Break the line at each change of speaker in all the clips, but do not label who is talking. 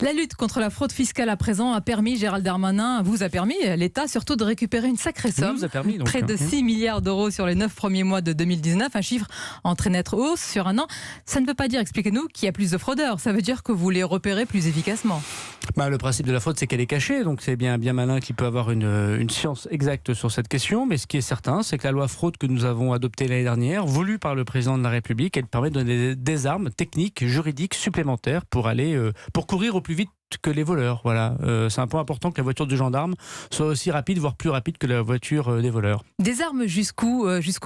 La lutte contre la fraude fiscale à présent a permis, Gérald Darmanin vous a permis, l'État surtout, de récupérer une sacrée somme.
Nous a permis, donc,
près de 6 milliards d'euros sur les 9 premiers mois de 2019, un chiffre en très nette hausse sur un an. Ça ne veut pas dire, expliquez-nous, qu'il y a plus de fraudeurs. Ça veut dire que vous les repérez plus efficacement.
Le principe de la fraude, c'est qu'elle est cachée, donc c'est bien malin qui peut avoir une science exacte sur cette question. Mais ce qui est certain, c'est que la loi fraude que nous avons adoptée l'année dernière, voulue par le président de la République, elle permet de donner des armes techniques, juridiques supplémentaires pour courir au plus vite que les voleurs. Voilà. C'est un point important que la voiture du gendarme soit aussi rapide, voire plus rapide que la voiture des voleurs.
Des armes jusqu'où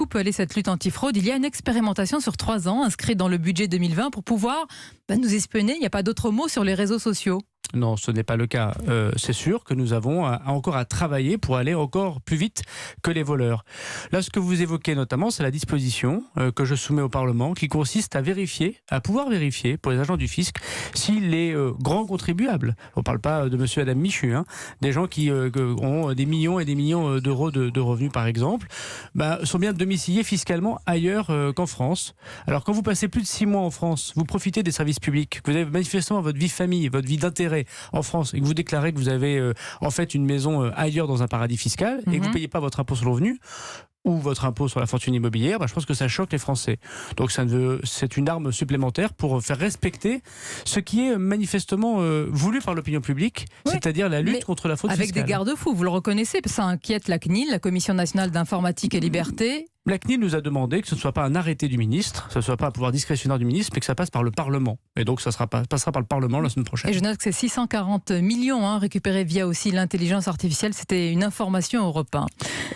peut aller cette lutte antifraude? Il y a une expérimentation sur 3 ans inscrite dans le budget 2020 pour pouvoir nous espionner. Il n'y a pas d'autre mot sur les réseaux sociaux.
Non, ce n'est pas le cas. C'est sûr que nous avons encore à travailler pour aller encore plus vite que les voleurs. Là, ce que vous évoquez notamment, c'est la disposition que je soumets au Parlement qui consiste à pouvoir vérifier pour les agents du fisc si les grands contribuables, on ne parle pas de monsieur et madame Michu, des gens qui ont des millions et des millions d'euros de revenus par exemple, sont bien domiciliés fiscalement ailleurs qu'en France. Alors quand vous passez plus de 6 mois en France, vous profitez des services publics, que vous avez manifestement votre vie de famille, votre vie d'intérêt en France et que vous déclarez que vous avez en fait une maison ailleurs dans un paradis fiscal et que vous ne payez pas votre impôt sur le revenu ou votre impôt sur la fortune immobilière, je pense que ça choque les Français. Donc c'est une arme supplémentaire pour faire respecter ce qui est manifestement voulu par l'opinion publique, c'est-à-dire la lutte contre la fraude fiscale.
Avec des garde-fous, vous le reconnaissez, ça inquiète la CNIL, la Commission nationale d'informatique et liberté.
La CNIL nous a demandé que ce ne soit pas un arrêté du ministre, que ce ne soit pas un pouvoir discrétionnaire du ministre, mais que ça passe par le Parlement. Et donc ça passera par le Parlement la semaine prochaine.
Et je note que c'est 640 millions récupérés via aussi l'intelligence artificielle. C'était une information Europe 1.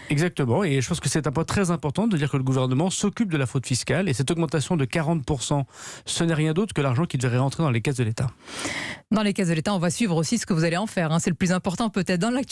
Exactement, et je pense que c'est un point très important de dire que le gouvernement s'occupe de la fraude fiscale, et cette augmentation de 40%, ce n'est rien d'autre que l'argent qui devrait rentrer dans les caisses de l'État.
Dans les caisses de l'État, on va suivre aussi ce que vous allez en faire. C'est le plus important peut-être dans l'actualité.